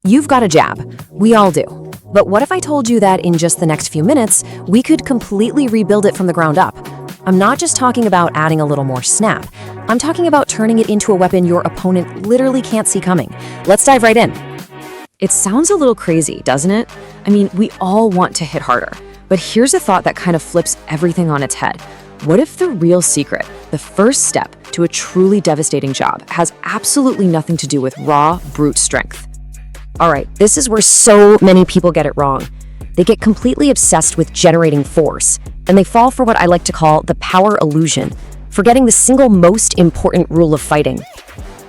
You've got a jab. We all do. But what if I told you that in just the next few minutes, we could completely rebuild it from the ground up? I'm not just talking about adding a little more snap. I'm talking about turning it into a weapon your opponent literally can't see coming. Let's dive right in. It sounds a little crazy, doesn't it? I mean, we all want to hit harder. But here's a thought that kind of flips everything on its head. What if the real secret, the first step to a truly devastating job, has absolutely nothing to do with raw, brute strength? All right, this is where so many people get it wrong. They get completely obsessed with generating force, and they fall for what I like to call the power illusion, forgetting the single most important rule of fighting.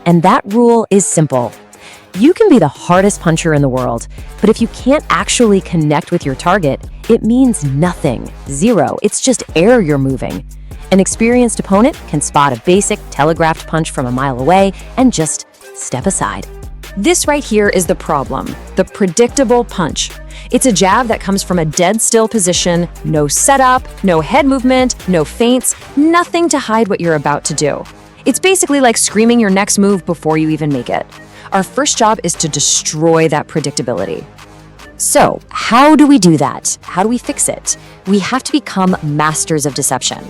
And that rule is simple. You can be the hardest puncher in the world, but if you can't actually connect with your target, it means nothing. Zero. It's just air you're moving. An experienced opponent can spot a basic telegraphed punch from a mile away and just step aside. This right here is the problem, the predictable punch. It's a jab that comes from a dead still position, no setup, no head movement, no feints, nothing to hide what you're about to do. It's basically like screaming your next move before you even make it. Our first job is to destroy that predictability. So, how do we do that? How do we fix it? We have to become masters of deception.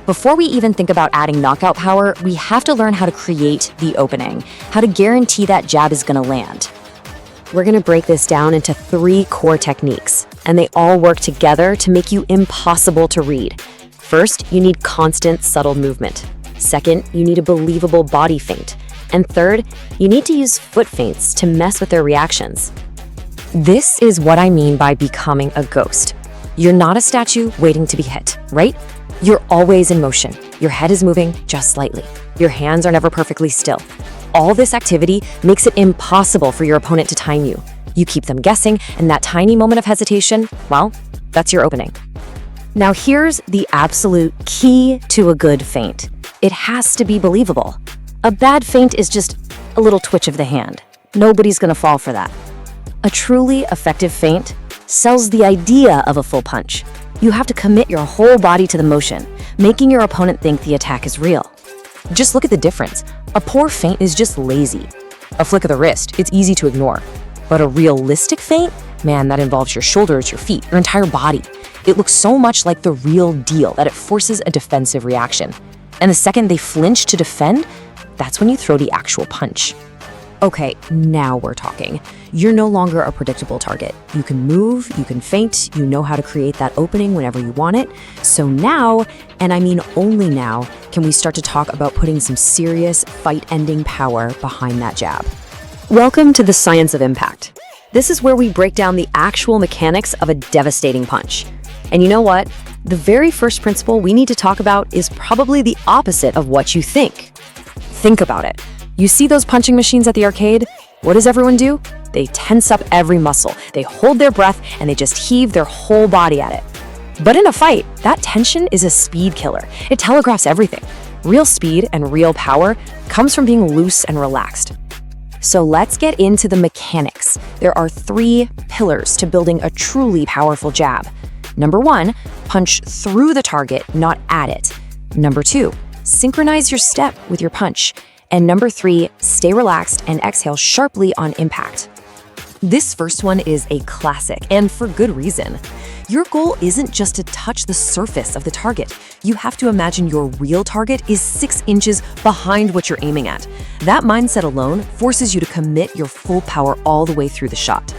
Before we even think about adding knockout power, we have to learn how to create the opening, how to guarantee that jab is going to land. We're going to break this down into 3 core techniques, and they all work together to make you impossible to read. First, you need constant, subtle movement. Second, you need a believable body feint. And third, you need to use foot feints to mess with their reactions. This is what I mean by becoming a ghost. You're not a statue waiting to be hit, right? You're always in motion. Your head is moving just slightly. Your hands are never perfectly still. All this activity makes it impossible for your opponent to time you. You keep them guessing, and that tiny moment of hesitation, well, that's your opening. Now here's the absolute key to a good feint. It has to be believable. A bad feint is just a little twitch of the hand. Nobody's gonna fall for that. A truly effective feint sells the idea of a full punch. You have to commit your whole body to the motion, making your opponent think the attack is real. Just look at the difference. A poor feint is just lazy. A flick of the wrist, it's easy to ignore. But a realistic feint, man, that involves your shoulders, your feet, your entire body. It looks so much like the real deal that it forces a defensive reaction. And the second they flinch to defend, that's when you throw the actual punch. Okay, now we're talking. You're no longer a predictable target. You can move, you can feint, you know how to create that opening whenever you want it. So now, and I mean only now, can we start to talk about putting some serious fight-ending power behind that jab. Welcome to the science of impact. This is where we break down the actual mechanics of a devastating punch. And you know what? The very first principle we need to talk about is probably the opposite of what you think. Think about it. You see those punching machines at the arcade? What does everyone do? They tense up every muscle, they hold their breath, and they just heave their whole body at it. But in a fight, that tension is a speed killer. It telegraphs everything. Real speed and real power comes from being loose and relaxed. So let's get into the mechanics. There are 3 pillars to building a truly powerful jab. Number 1, punch through the target, not at it. Number 2, synchronize your step with your punch. And number 3, stay relaxed and exhale sharply on impact. This first one is a classic, and for good reason. Your goal isn't just to touch the surface of the target. You have to imagine your real target is 6 inches behind what you're aiming at. That mindset alone forces you to commit your full power all the way through the shot.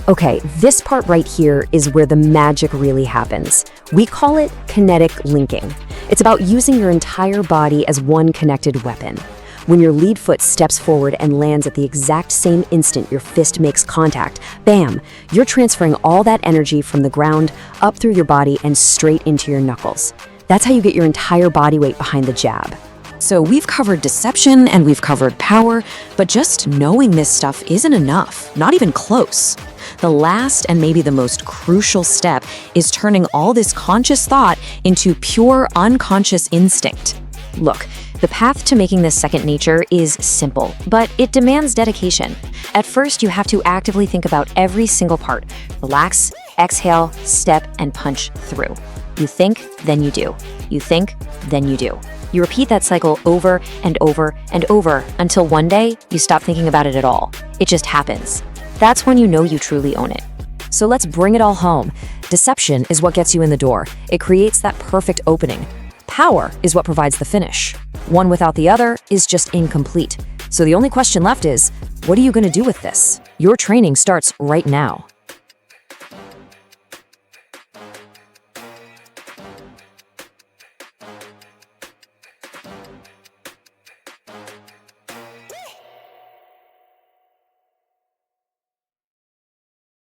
Okay, this part right here is where the magic really happens. We call it kinetic linking. It's about using your entire body as one connected weapon. When your lead foot steps forward and lands at the exact same instant your fist makes contact, bam, you're transferring all that energy from the ground up through your body and straight into your knuckles. That's how you get your entire body weight behind the jab. So we've covered deception and we've covered power, but just knowing this stuff isn't enough, not even close. The last and maybe the most crucial step is turning all this conscious thought into pure unconscious instinct. Look, the path to making this second nature is simple, but it demands dedication. At first, you have to actively think about every single part. Relax, exhale, step, and punch through. You think, then you do. You think, then you do. You repeat that cycle over and over and over until one day you stop thinking about it at all. It just happens. That's when you know you truly own it. So let's bring it all home. Deception is what gets you in the door. It creates that perfect opening. Power is what provides the finish. One without the other is just incomplete. So the only question left is, what are you going to do with this? Your training starts right now.